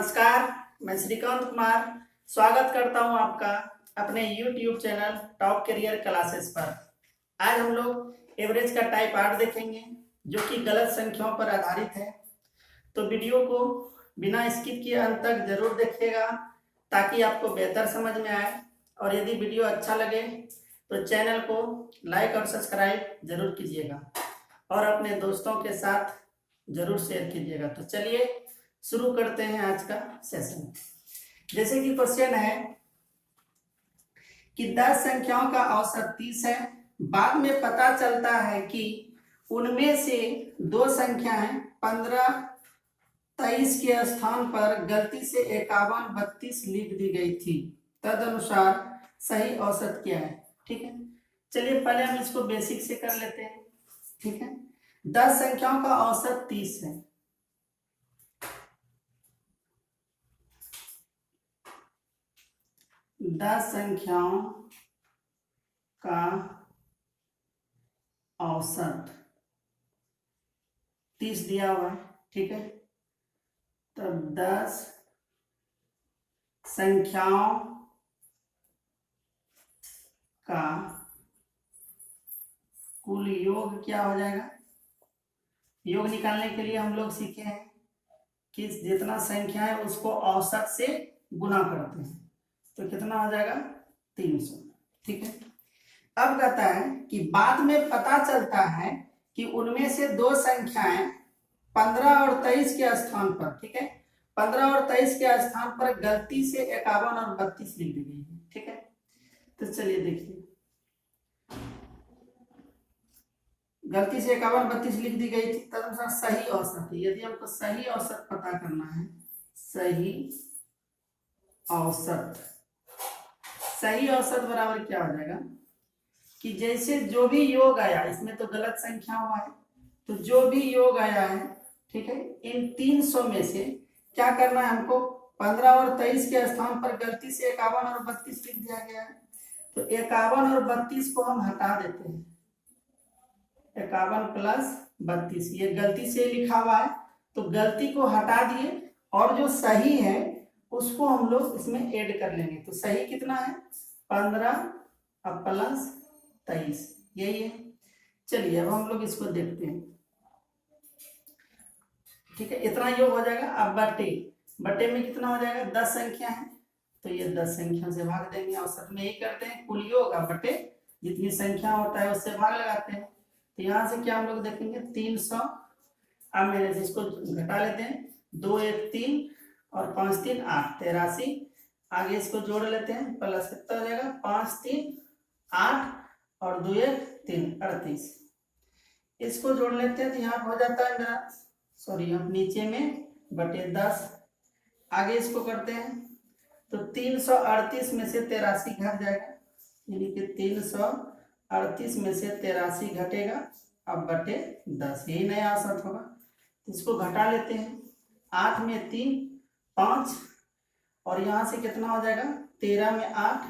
नमस्कार, मैं श्रीकांत कुमार स्वागत करता हूं आपका अपने YouTube channel top career classes पर। आज हम लोग एवरेज का टाइप 8 देखेंगे जो कि गलत संख्याओं पर आधारित है। तो वीडियो को बिना स्किप किए अंत तक जरूर देखिएगा ताकि आपको बेहतर समझ में आए। और यदि वीडियो अच्छा लगे तो चैनल को लाइक और सब्सक्राइब जरूर कीजिएगा और अपने दोस्तों के साथ जरूर शेयर कीजिएगा। तो चलिए शुरू करते हैं आज का सेशन। जैसे कि क्वेश्चन है कि 10 संख्याओं का औसत 30 है। बाद में पता चलता है कि उनमें से दो संख्याएं 15, 23 के स्थान पर गलती से 51, 32 लिख दी गई थी। तदनुसार सही औसत क्या है? ठीक है, चलिए पहले हम इसको बेसिक से कर लेते हैं। ठीक है, 10 संख्याओं का औसत 30 है। दस संख्याओं का औसत 30 दिया हुआ है। ठीक है, तो 10 संख्याओं का कुल योग क्या हो जाएगा? योग निकालने के लिए हम लोग सीखे हैं कि जितना संख्या है उसको औसत से गुना करते हैं, तो कितना हो जाएगा? 300। ठीक है, अब कहता है कि बाद में पता चलता है कि उनमें से दो संख्याएं 15 और 23 के स्थान पर, ठीक है, 15 और 23 के स्थान पर गलती से 51 और 32 लिख दी गई है। ठीक है, तो चलिए देखिए, गलती से 51, 32 लिख दी गई थी। तदनुसार सही औसत है। यदि हमको सही औसत पता करना है, सही औसत, सही औसत बराबर क्या हो जाएगा कि जैसे जो भी योग आया, इसमें तो गलत संख्या हुआ है, तो जो भी योग आया है, ठीक है, इन 300 में से क्या करना है हमको? 15 और 23 के स्थान पर गलती से 51 और 32 लिख दिया गया है, तो 51 और 32 को हम हटा देते हैं। 51 प्लस 32, ये गलती से लिखा हुआ है तो गलती को हटा दिए और जो सही है उसको हम लोग इसमें ऐड कर लेंगे। तो सही कितना है? 15 अब प्लस 23, यही है। चलिए अब हम लोग इसको देखते हैं। ठीक है, इतना योग हो जाएगा। अब बटे में कितना हो जाएगा? 10 संख्या है तो ये 10 संख्या से भाग देंगे। औसत में यही करते हैं, कुल योग अब बटे जितनी संख्या होता है उससे भाग लगाते हैं। तो यहाँ से क्या हम लोग देखेंगे? 300। अब मैंने इसको घटा लेते हैं, 2 1 3 और 5 3 8, 83। आगे इसको जोड़ लेते हैं, प्लस कितना हो जाएगा? 5 3 8 और 2 1 3, 38। इसको जोड़ लेते हैं तो यहाँ हो जाता है मेरा, सॉरी, अब नीचे में बटे 10। आगे इसको करते हैं तो 338 में से 83 घट जाएगा, यानी कि 338 में से 83 घटेगा, अब बटे 10, यही नया औसत होगा। इसको घटा लेते हैं, 8 में 3 5 और यहाँ से कितना हो जाएगा? 13 में 8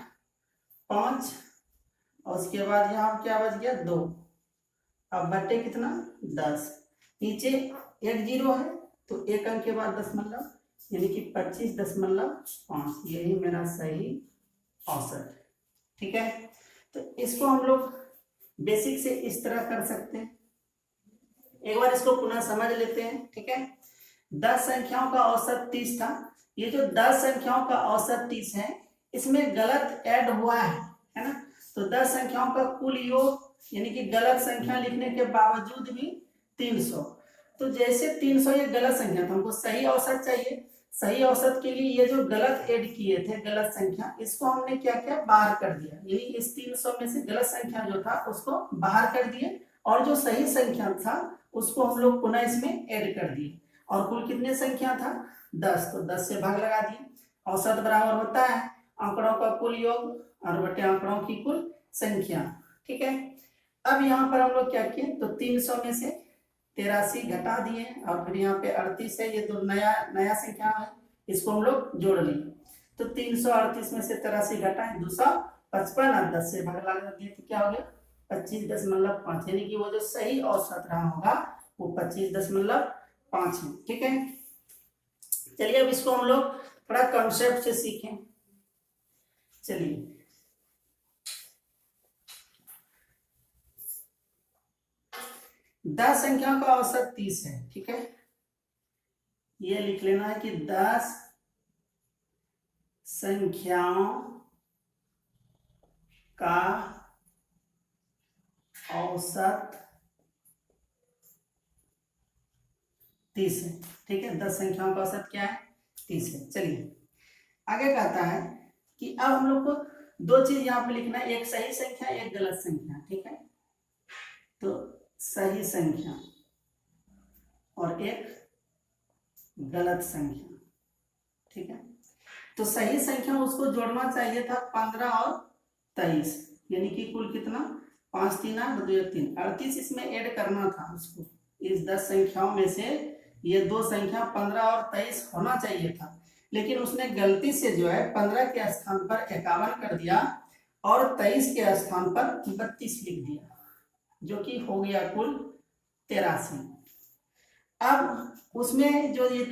5 और उसके बाद यहाँ क्या बच गया? 2। अब बटे कितना? 10। नीचे एक जीरो है तो एक अंक के बाद दशमलव, यानी कि 25.5, यही मेरा सही औसत। ठीक है, तो इसको हम लोग बेसिक से इस तरह कर सकते हैं। एक बार इसको पुनः समझ लेते हैं। ठीक है, 10 संख्याओं का औसत 30 था। ये जो 10 संख्याओं का औसत 30 है, इसमें गलत ऐड हुआ है ना? तो 10 संख्याओं का कुल योग यानी कि गलत संख्या लिखने के बावजूद भी 300। तो जैसे 300 ये गलत संख्या, तो हमको सही औसत चाहिए। सही औसत के लिए ये जो गलत ऐड किए थे, गलत संख्या, इसको हमने क्या किया? बाहर कर दिया, यानी इस 300 में से गलत संख्या जो था उसको बाहर कर दिए और जो सही संख्या था उसको हम लोग पुनः इसमें ऐड कर दिए। और कुल कितने संख्या था? 10, तो 10 से भाग लगा दिए। औसत बराबर होता है आंकड़ों का कुल योग और बटे आंकड़ों की कुल संख्या। ठीक है, अब यहाँ पर हम लोग क्या किए? तो 300 में से 83 घटा दिए और फिर यहाँ पे 38 है, ये तो नया संख्या है, इसको हम लोग जोड़ लिए। तो 338 में से 83 घटाए 255 और 10 से भाग लगा दिए तो क्या हो गया? 25.5, यानी कि वो जो सही औसत रहा होगा वो 25.5 है। ठीक है, चलिए अब इसको हम लोग थोड़ा कॉन्सेप्ट से सीखें। चलिए 10 संख्याओं का औसत 30 है, ठीक है। ये लिख लेना है कि 10 संख्याओं का औसत 30 है, ठीक है। 10 संख्याओं का औसत क्या है? 30 है। चलिए आगे कहता है कि अब हम लोग को दो चीज यहाँ पे लिखना है, एक सही संख्या एक गलत संख्या, ठीक है। तो सही संख्या और एक गलत संख्या, ठीक है। तो सही संख्या उसको जोड़ना चाहिए था 15 और 23, यानी कि कुल कितना 5 3 8 2 1 3 38 इसमें ऐड करना था उसको। इस 10 संख्याओं में से ये दो संख्या 15 और 23 होना चाहिए था, लेकिन उसने गलती से जो है 15 के स्थान पर 51 कर दिया और 23 के स्थान पर 32 लिख दिया, जो कि हो गया कुल 83। अब उसमें जो ये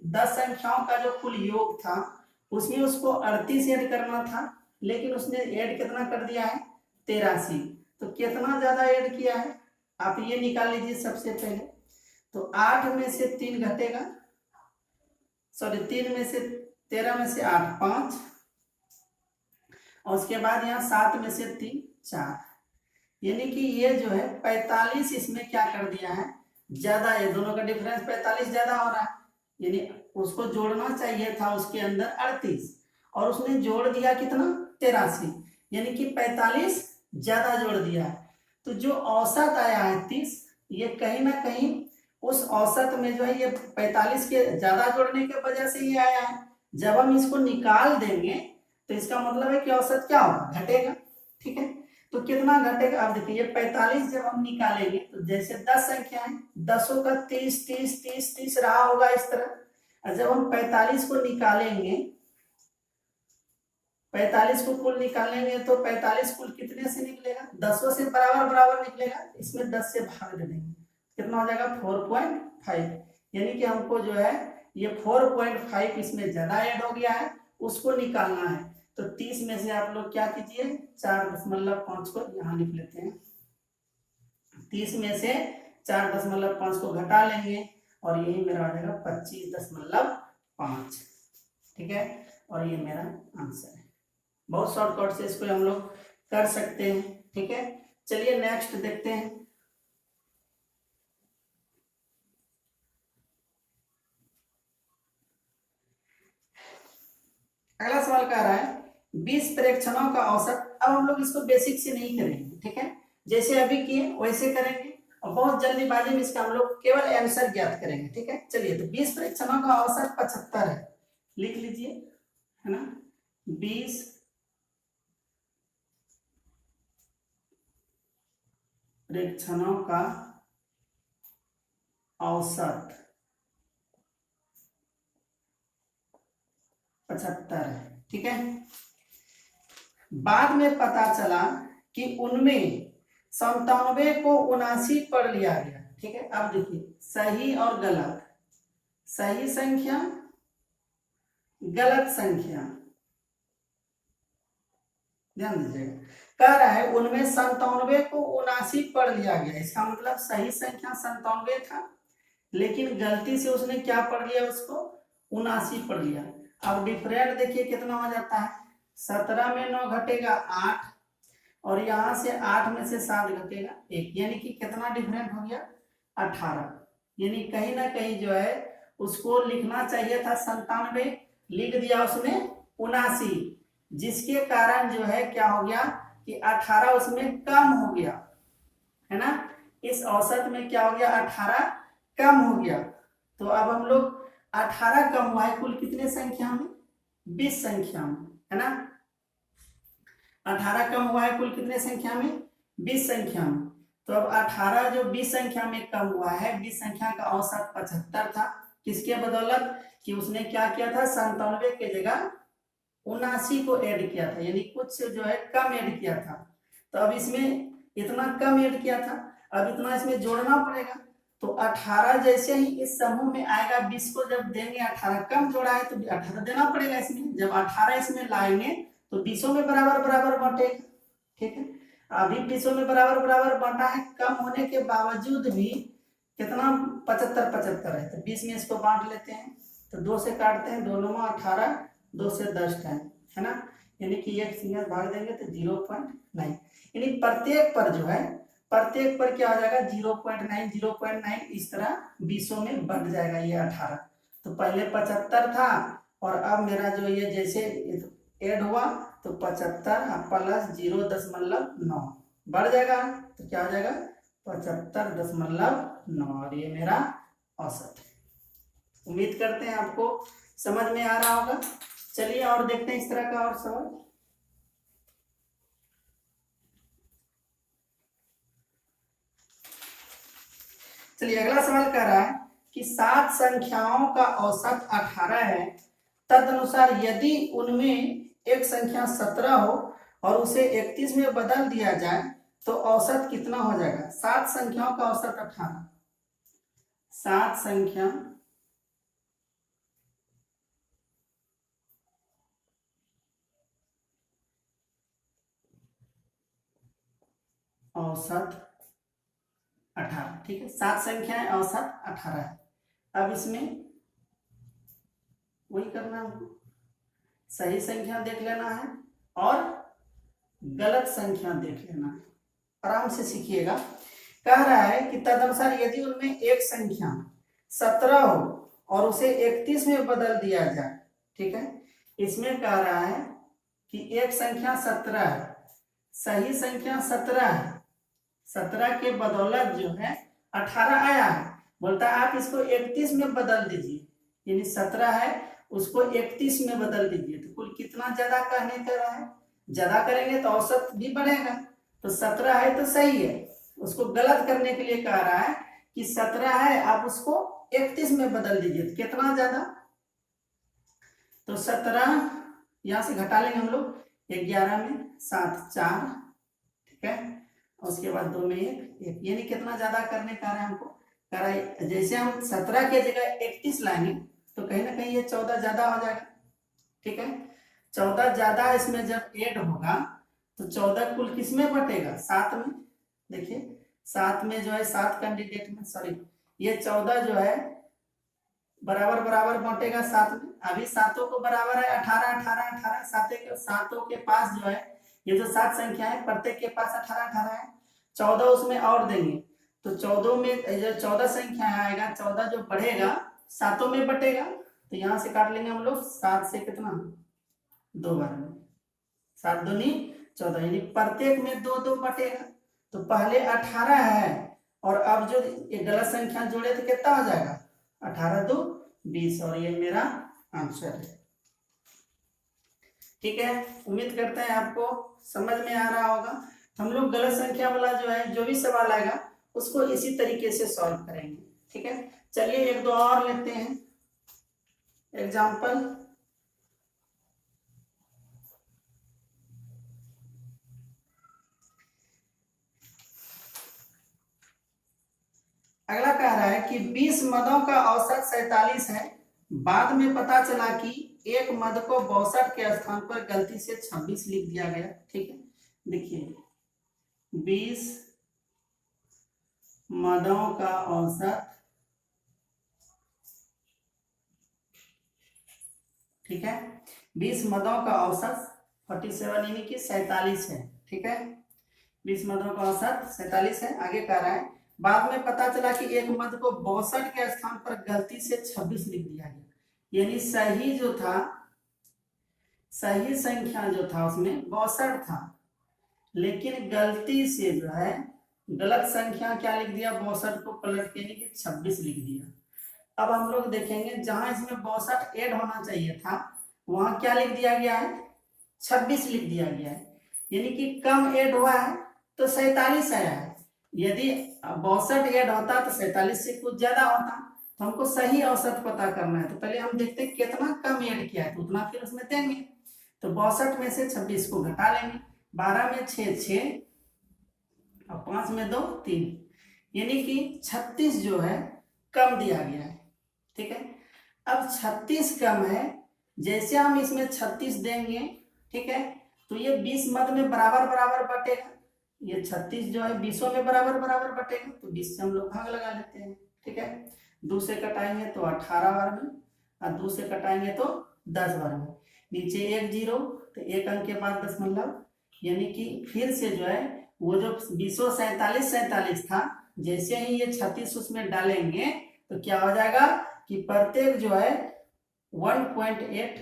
10 संख्याओं का जो कुल योग था उसमें उसको 38 ऐड करना था, लेकिन उसने ऐड कितना कर दिया है? 83। तो कितना ज्यादा ऐड किया है आप ये निकाल लीजिए सबसे पहले। तो 8 में से 3 घटेगा, सॉरी 3 में से 13 में से 8 5, और उसके बाद यहाँ 7 में से 3 4, यानी कि ये जो है 45 इसमें क्या कर दिया है? ज्यादा है, दोनों का डिफरेंस 45 ज्यादा हो रहा है, यानी उसको जोड़ना चाहिए था उसके अंदर 38 और उसने जोड़ दिया कितना? 83, यानी कि 45 ज्यादा जोड़ दिया। तो जो औसत आया है 30, ये कहीं ना कहीं उस औसत में जो है ये 45 के ज्यादा जोड़ने की वजह से ये आया है। जब हम इसको निकाल देंगे तो इसका मतलब है कि औसत क्या होगा? घटेगा, ठीक है। तो कितना घटेगा? अब देखिए ये 45 जब हम निकालेंगे तो जैसे 10 संख्या है, 10 का 30 30 30 30 रहा होगा इस तरह, और जब हम 45 को निकालेंगे, 45 को कुल निकालेंगे तो 45 कुल कितने से निकलेगा? 10 से बराबर बराबर निकलेगा, इसमें 10 से भाग दे देंगे, कितना हो जाएगा? 4.5, यानी कि हमको जो है ये 4.5 इसमें ज्यादा ऐड हो गया है, उसको निकालना है। तो 30 में से आप लोग क्या कीजिए? 4.5 को यहाँ लिख लेते हैं। 30 में से 4.5 को घटा लेंगे और यही मेरा आ जाएगा 25.5, ठीक है। और ये मेरा आंसर है। बहुत शॉर्टकट से इसको हम लोग कर सकते हैं, ठीक है। चलिए नेक्स्ट देखते हैं। अगला सवाल कह रहा है 20 प्रेक्षणों का औसत। अब हम लोग इसको बेसिक से नहीं करेंगे, ठीक है, जैसे अभी किए वैसे करेंगे और बहुत जल्दीबाजी में इसका हम लोग केवल आंसर ज्ञात करेंगे, ठीक है। चलिए तो 20 प्रेक्षणों का औसत 75 है, लिख लीजिए, है ना। 20 प्रेक्षणों का औसत 75 है, ठीक है। बाद में पता चला कि उनमें 97 को 79 पर लिया गया, ठीक है। अब देखिए सही और गलत, सही संख्या गलत संख्या, ध्यान दीजिएगा। कह रहा है उनमें 97 को 79 पर लिया गया, इसका मतलब सही संख्या 97 था, लेकिन गलती से उसने क्या पढ़ लिया? उसको 79 पढ़ लिया। अब डिफरेंट देखिए कितना हो जाता है, 17 में 9 घटेगा 8, और यहां से 8 में से 7 घटेगा 1, यानी कि कितना डिफरेंट हो गया? 18। यानी कहीं ना कहीं जो है उसको लिखना चाहिए था 97, लिख दिया उसने 79, जिसके कारण जो है क्या हो गया कि 18 उसमें कम हो गया, है ना। इस औसत में क्या हो गया? 18 कम हो गया। तो अब हम लोग 18 कम हुआ है कुल कितने संख्या में? 20 संख्या में, है ना। 18 कम हुआ है कुल कितने संख्या में? 20 संख्या में। तो अब 18 जो 20 संख्या में कम हुआ है, 20 संख्या का औसत 75 था, किसके बदौलत? कि उसने क्या किया था? 97 के जगह 79 को ऐड किया था, यानी कुछ जो है कम ऐड किया था। तो अब इसमें इतना कम ऐड किया था, अब इतना इसमें जोड़ना पड़ेगा। तो 18 जैसे ही इस समूह में आएगा, 20 को जब देंगे, 18 कम जोड़ा है तो 18 देना पड़ेगा इसमें। जब 18 इसमें लाएंगे तो 20 में बराबर बराबर बांटेगा, ठीक है। अभी 20 में बराबर बराबर बांटा है, कम होने के बावजूद भी कितना 75 75 है, तो 20 में इसको बांट लेते हैं, तो 2 से काटते हैं, दोनों में 18, 2 से 10 है ना, यानी कि एक सिंगल भाग देंगे तो 0.9, यानी प्रत्येक पर जो है, प्रत्येक पर क्या हो जाएगा 0.9 0.9, इस तरह 20 में बढ़ जाएगा ये 18। तो पहले 75 था और अब मेरा जो ये जैसे ऐड हुआ तो 75 प्लस 0.9 बढ़ जाएगा, तो क्या हो जाएगा 75.9, और ये मेरा औसत है। उम्मीद करते हैं आपको समझ में आ रहा होगा। चलिए और देखते हैं इस तरह का और सवाल। चलिए अगला सवाल कह रहा है कि 7 संख्याओं का औसत 18 है, तदनुसार यदि उनमें एक संख्या 17 हो और उसे 31 में बदल दिया जाए तो औसत कितना हो जाएगा। 7 संख्याओं का औसत 18, 7 संख्या औसत 18, ठीक है, 7 संख्याएं औसत 18 है। अब इसमें वही करना है, सही संख्या देख लेना है और गलत संख्या देख लेना है, आराम से सीखिएगा। कह रहा है कि तदनुसार यदि उनमें एक संख्या 17 हो और उसे 31 में बदल दिया जाए, ठीक है, इसमें कह रहा है कि एक संख्या 17 है, सही संख्या 17 है, 17 के बदौलत जो है 18 आया है, बोलता है आप इसको 31 में बदल दीजिए, यानी 17 है उसको 31 में बदल दीजिए, तो कुल कितना ज्यादा कहने कर रहा है, ज्यादा करेंगे तो औसत भी बढ़ेगा, तो 17 है तो सही है, उसको गलत करने के लिए कह रहा है कि 17 है आप उसको 31 में बदल दीजिए, तो कितना ज्यादा, तो 17 यहां से घटा लेंगे हम लोग, 11 में 7 4, ठीक है, उसके बाद 2 में 1 यानी कितना ज्यादा करने का है हमको, कह रहा है जैसे हम 17 के जगह 31 लाएंगे तो कहीं ना कहीं ये 14 ज्यादा हो जाएगा, ठीक है, 14 ज्यादा इसमें जब ऐड होगा तो 14 कुल किस में बटेगा, 7 में, देखिए 7 में जो है 7 कैंडिडेट में, सॉरी ये 14 जो है बराबर बराबर बांटेगा 7 में, अभी सातों को बराबर है 18 18 18, सातों के पास जो है ये जो 7 संख्या है प्रत्येक के पास 18 18 है, 14 उसमें और देंगे तो 14 में जो 14 संख्या आएगा, 14 जो बढ़ेगा सातों में बटेगा, तो यहां से काट लेंगे हम लोग, 7 से कितना 2 बार में, 7 दूनी 14, यानी प्रत्येक में 2 2 बटेगा, तो पहले 18 है और अब जो ये गलत संख्या जोड़े तो कितना हो जाएगा 18 2 20, और ये मेरा आंसर है, ठीक है। उम्मीद करते हैं आपको समझ में आ रहा होगा। हम लोग गलत संख्या वाला जो है जो भी सवाल आएगा उसको इसी तरीके से सॉल्व करेंगे, ठीक है। चलिए एक दो और लेते हैं एग्जाम्पल। अगला कह रहा है कि 20 मदों का औसत 47 है, बाद में पता चला कि एक मद को 62 के स्थान पर गलती से 26 लिख दिया गया, ठीक है। देखिए 20 मदों का औसत, ठीक है, 20 मदों का औसत 47 यानी कि 47 है, ठीक है, 20 मदों का औसत 47 है। आगे कह रहा है बाद में पता चला कि एक मद को 62 के स्थान पर गलती से 26 लिख दिया गया, यानी सही जो था, सही संख्या जो था उसमें 62 था, लेकिन गलती से जो है गलत संख्या क्या लिख दिया, 62 को पलट के यानी कि 26 लिख दिया। अब हम लोग देखेंगे जहां इसमें 62 ऐड होना चाहिए था वहां क्या लिख दिया गया है, 26 लिख दिया गया है, यानी कि कम ऐड हुआ है तो 47 आया है, यदि 62 ऐड होता तो 47 से कुछ ज्यादा होता, तो हमको सही औसत पता करना है, तो पहले हम देखते हैं कितना कम ऐड किया है तो उतना फिर उसमें देंगे, तो 62 में से 26 को घटा लेंगे, 12 में 6 6 और 5 में 2 3, यानी कि 36 जो है कम दिया गया है। ठीक है, अब 36 कम है, जैसे हम इसमें 36 देंगे, ठीक है, तो ये 20 मध्य में बराबर बराबर बटेगा। ये 36 जो है 20 में बराबर बराबर बटेगा, तो 20 से हम लोग भाग लगा लेते हैं। ठीक है, 2 से कटाएंगे तो 18 बार में, और 2 से कटाएंगे तो 10 बार में। नीचे 1 0, तो 1 अंक के बाद दशमलव, यानी कि फिर से जो है वो जो 247 था, जैसे ही ये 36 उसमें डालेंगे तो क्या हो जाएगा कि प्रत्येक जो है 1.8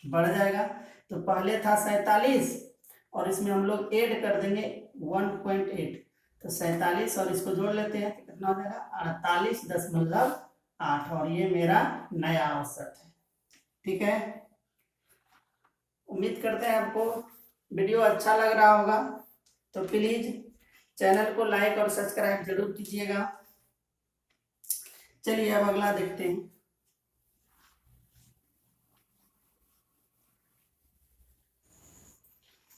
बढ़ जाएगा। तो पहले था 47 और इसमें हम लोग ऐड कर देंगे 1.8, तो 47 और इसको जोड़ लेते हैं तो कितना हो जाएगा 48.8, और ये मेरा नया औसत है। ठीक है, उम्मीद करते हैं आपको वीडियो अच्छा लग रहा होगा, तो प्लीज चैनल को लाइक और सब्सक्राइब जरूर कीजिएगा। चलिए अब अगला देखते हैं।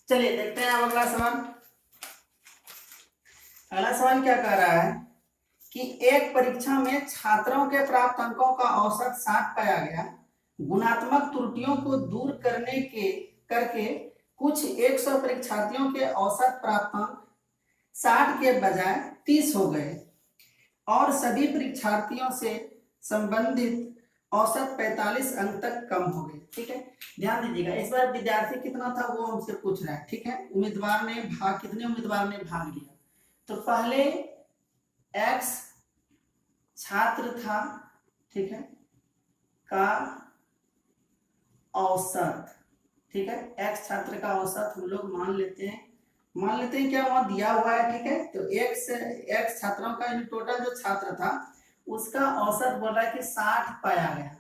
चलिए देखते हैं अब अगला सवाल। अगला सवाल क्या कह रहा है कि एक परीक्षा में छात्रों के प्राप्त अंकों का औसत 60 पाया गया, गुणात्मक त्रुटियों को दूर करके कुछ 100 परीक्षार्थियों के औसत प्राप्तांक 60 के बजाय 30 हो गए और सभी परीक्षार्थियों से संबंधित औसत 45 अंक तक कम हो गए। ठीक है, ध्यान दीजिएगा, इस बार विद्यार्थी कितना था वो हमसे पूछ रहा है। ठीक है, कितने उम्मीदवार ने भाग लिया। तो पहले x छात्र था, ठीक है, का औसत, ठीक है, x छात्र का औसत हम लोग मान लेते हैं क्या वहां दिया हुआ है। ठीक है, तो x छात्रों का टोटल जो छात्र था उसका औसत बोल रहा है कि 60 पाया गया।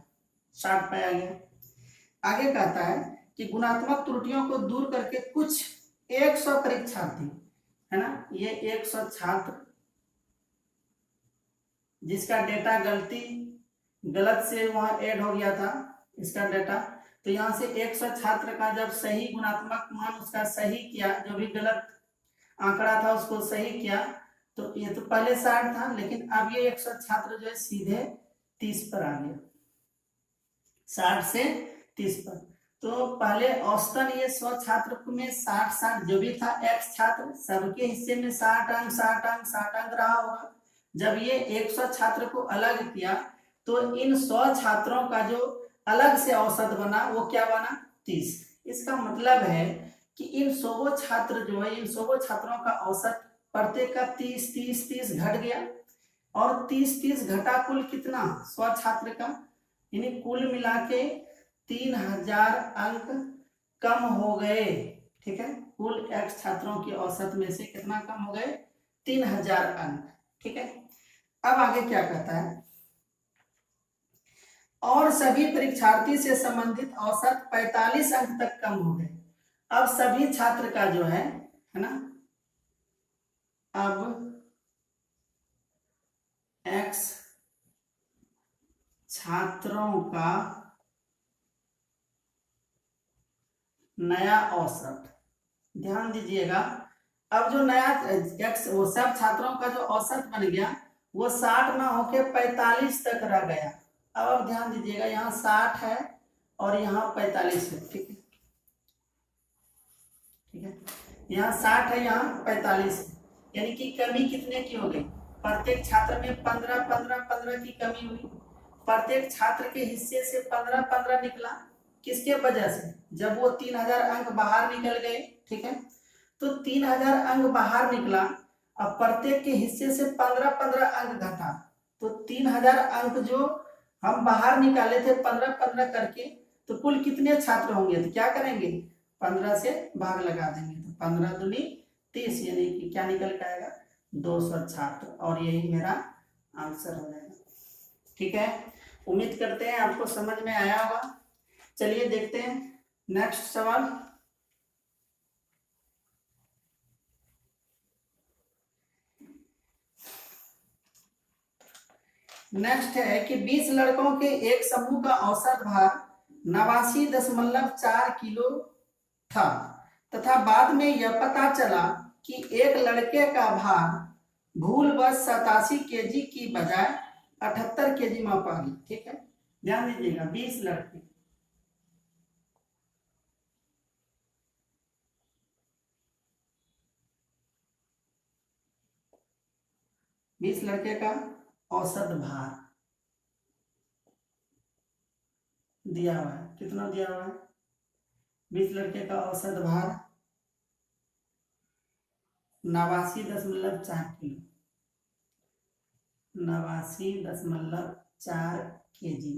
आगे कहता है कि गुणात्मक त्रुटियों को दूर करके कुछ 100 परीक्षार्थी, है ना, ये 100 छात्र जिसका डेटा गलत से वहां ऐड हो गया था इसका डेटा, तो यहाँ से 100 छात्र का जब सही गुणात्मक मान उसका सही किया, जो भी गलत आंकड़ा था उसको सही किया, तो ये तो पहले 60 था, लेकिन अब ये 100 छात्र जो है सीधे 30 पर आ गया, 60 से 30 पर। तो पहले औसतन ये 100 छात्र में 60 जो भी था x छात्र सबके हिस्से में 60 अंक रहा होगा। जब ये 100 छात्र को अलग किया तो इन 100 छात्रों का जो अलग से औसत बना वो क्या बना 30। इसका मतलब है कि इन 100 छात्र जो है, इन 100 छात्रों का औसत प्रत्येक का 30 घट गया, और 30 घटा कुल कितना 100 छात्र का, यानी कुल मिला के 3000 अंक कम हो गए। ठीक है, कुल x छात्रों की औसत में से कितना कम हो गए 3000 अंक। ठीक है, अब आगे क्या कहता है, और सभी परीक्षार्थी से संबंधित औसत 45 अंक तक कम हो गए। अब सभी छात्र का जो है ना, अब x छात्रों का नया औसत, ध्यान दीजिएगा, अब जो नया x वो सब छात्रों का जो औसत बन गया वो 60 ना होके 45 तक रह गया। अब ध्यान दीजिएगा, यहाँ 60 है और यहाँ 45 है। ठीक है, ठीक है, यहाँ 60 है, यहाँ 45 है, यानी कि कमी कितने की हो गई, प्रत्येक छात्र में 15 की कमी हुई। प्रत्येक छात्र के हिस्से से 15 निकला, किसके वजह से, जब वो 3000 अंक बाहर निकल गए। ठीक है, तो 3000 अंक बाहर निकला, अब प्रत्येक के हिस्से से 15 अंक घटा, तो 3000 अंक जो हम बाहर निकाले थे 15 करके, तो कुल कितने छात्र होंगे, तो क्या करेंगे 15 से भाग लगा देंगे, तो 15 दूनी 30, यानी कि क्या निकल के आएगा 200 छात्र, और यही मेरा आंसर हो जाएगा। ठीक है, उम्मीद करते हैं आपको समझ में आया होगा। चलिए देखते हैं नेक्स्ट सवाल। नेक्स्ट है कि 20 लड़कों के एक समूह का औसत भार 89.4 किलो था तथा बाद में यह पता चला कि एक लड़के का भार भूलवश 87 केजी की बजाय 78 केजी मापा गया। ठीक है, ध्यान दीजिएगा 20 लड़के, बीस लड़के का औसत भार दिया हुआ है। कितना दिया हुआ है? 20 लड़के का औसत भार 89.4 किलो, 89.4 केजी।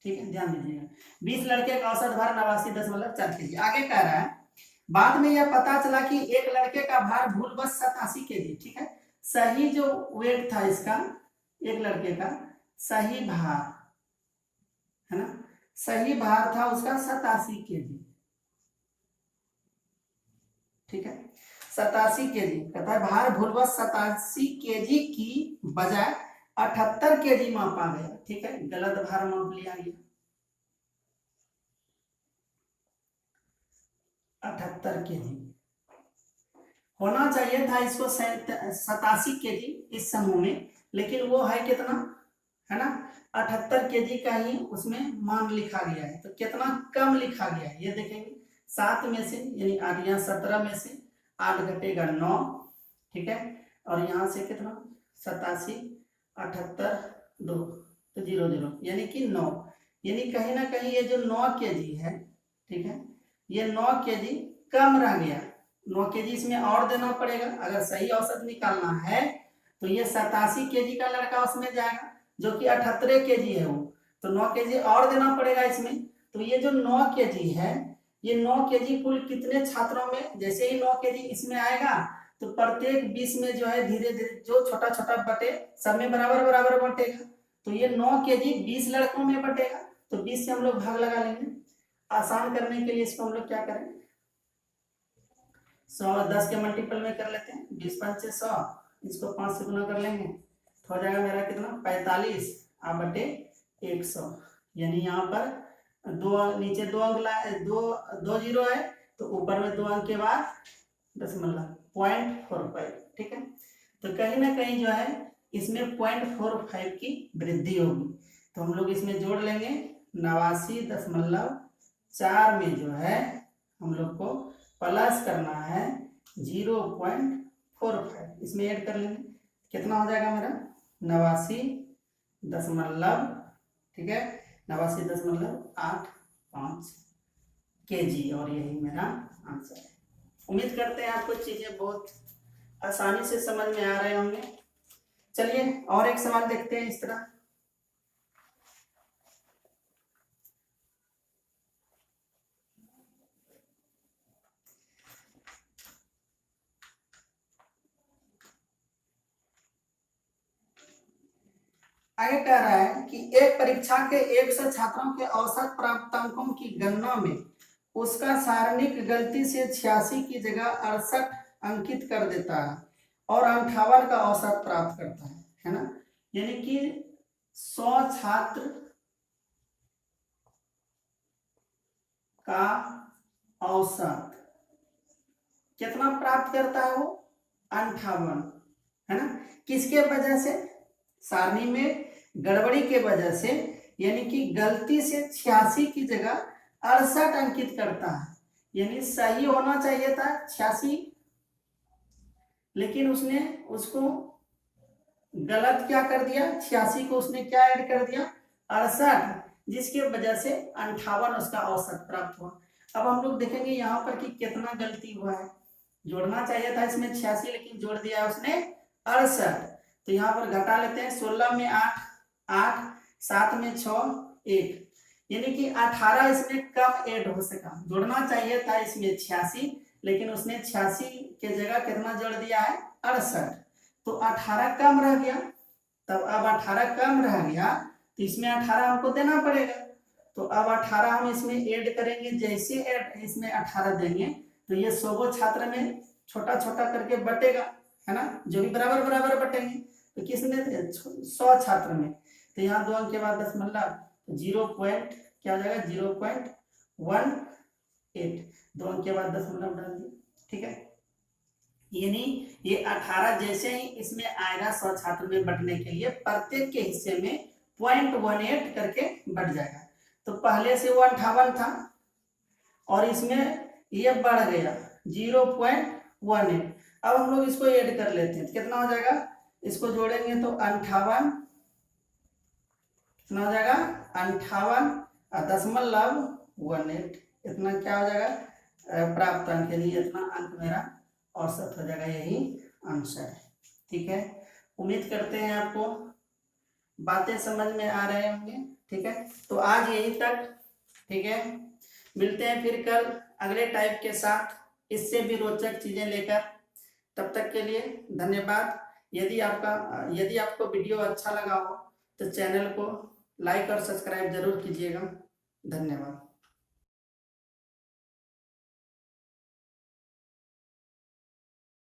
ठीक है, ध्यान दीजिएगा 20 लड़के का औसत भार 89.4 केजी। आगे कह रहा है बाद में यह पता चला कि एक लड़के का भार भूलवश 87 केजी। ठीक है, सही जो वेट था इसका, एक लड़के का सही भार है ना, सही भार था उसका 87 केजी। ठीक है, 87 केजी कहता है भार भूलवश 87 केजी की बजाय 78 केजी मापा गया। ठीक है, गलत भार माप लिया गया, 78 केजी होना चाहिए था इसको 87 केजी इस समूह में, लेकिन वो है कितना, है ना 78 केजी का ही उसमें मान लिखा गया है। तो कितना कम लिखा गया है ये देखेंगे, 7 में से यानी 8 या 17 में से 8 घटेगा 9। ठीक है, और यहाँ से कितना 87 78 2 तो 0 0 यानी कि 9, यानी कहीं ना कहीं ये जो 9 केजी है, ठीक है, ये 9 केजी कम रह गया। 9 केजी इसमें और देना पड़ेगा अगर सही औसत निकालना है। तो ये 87 केजी का लड़का उसमें जाएगा जो कि 78 केजी है वो, तो 9 केजी और देना पड़ेगा इसमें। तो ये जो 9 केजी है, ये 9 केजी कुल कितने छात्रों में, जैसे ही 9 केजी इसमें आएगा तो प्रत्येक 20 में जो है धीरे धीरे जो छोटा छोटा बटे सब में बराबर बराबर बटेगा। तो ये 9 केजी 20 लड़कों में बटेगा, तो 20 से हम लोग भाग लगा लेंगे। आसान करने के लिए इसको हम लोग क्या करें, 100 10 के मल्टीपल में कर लेते हैं, 20 5 100, इसको 5 से गुना कर लेंगे तो हो जाएगा मेरा कितना 45 बटे 100। यानी यहाँ पर दो नीचे 2 अंक लाए, 2 जीरो है तो ऊपर में 2 अंक के बाद दशमलव 0.45। ठीक है, तो कहीं ना कहीं जो है इसमें 0.45 की वृद्धि होगी, तो हम लोग इसमें जोड़ लेंगे 89.4 में जो है हम लोग को प्लस करना है 0.45, इसमें ऐड कर लेंगे, कितना हो जाएगा मेरा 89 ठीक है 89.85 केजी, और यही मेरा आंसर है। उम्मीद करते हैं आपको चीजें बहुत आसानी से समझ में आ रहे होंगे। चलिए और एक सवाल देखते हैं इस तरह। आगे कह रहा है कि एक परीक्षा के 100 छात्रों के औसत प्राप्तांकों की गणना में उसका सारणिक गलती से 86 की जगह 68 अंकित कर देता है और 58 का औसत प्राप्त करता है ना, यानी कि 100 छात्र का औसत कितना प्राप्त करता है वो 58, है ना, किसके वजह से, सारणी में गड़बड़ी के वजह से, यानी कि गलती से 86 की जगह 68 अंकित करता है। यानी सही होना चाहिए था 86, लेकिन उसने उसको गलत क्या कर दिया, 86 को उसने क्या ऐड कर दिया 68, जिसके वजह से 58 उसका औसत प्राप्त हुआ। अब हम लोग देखेंगे यहाँ पर कि कितना गलती हुआ है, जोड़ना चाहिए था इसमें 86 लेकिन जोड़ दिया है उसने 68। तो यहाँ पर घटा लेते हैं, 16 में 8 8, 7 में 6 1, यानी कि 18 इसमें कम ऐड हो सका। जोड़ना चाहिए था इसमें 86, लेकिन उसने 86 के जगह कितना जोड़ दिया है 68, तो 18 कम रह गया। तब अब 18 कम रह गया तो इसमें 18 हमको देना पड़ेगा, तो अब 18 हम इसमें ऐड करेंगे। जैसे ऐड इसमें 18 देंगे तो ये 100 छात्र में छोटा छोटा करके बटेगा, है ना, जो भी बराबर बराबर बटेंगे। तो किसने 100 छात्र में, तो यहाँ 2 अंक के बाद दशमलव, 0 पॉइंट क्या हो जाएगा 0.18, 2 अंक के बाद दशमलव डाल दिया। ठीक है, यानी ये 18 जैसे ही इसमें आएगा 100 छात्र में बंटने के लिए प्रत्येक के हिस्से में 0.18 करके बढ़ जाएगा। तो पहले से वो 58 था और इसमें ये बढ़ गया 0.18। अब हम लोग इसको ऐड कर लेते हैं, कितना हो जाएगा, इसको जोड़ेंगे तो 58, कितना हो जाएगा 58.18, इतना क्या हो जाएगा प्राप्त अंक, यानी इतना अंक मेरा औसत हो जाएगा, यही आंसर है। ठीक है, उम्मीद करते हैं आपको बातें समझ में आ रहे होंगे। ठीक है, तो आज यही तक। ठीक है, मिलते हैं फिर कल अगले टाइप के साथ, इससे भी रोचक चीजें लेकर। तब तक के लिए धन्यवाद। यदि आपको वीडियो अच्छा लगा हो तो चैनल को लाइक और सब्सक्राइब जरूर कीजिएगा। धन्यवाद।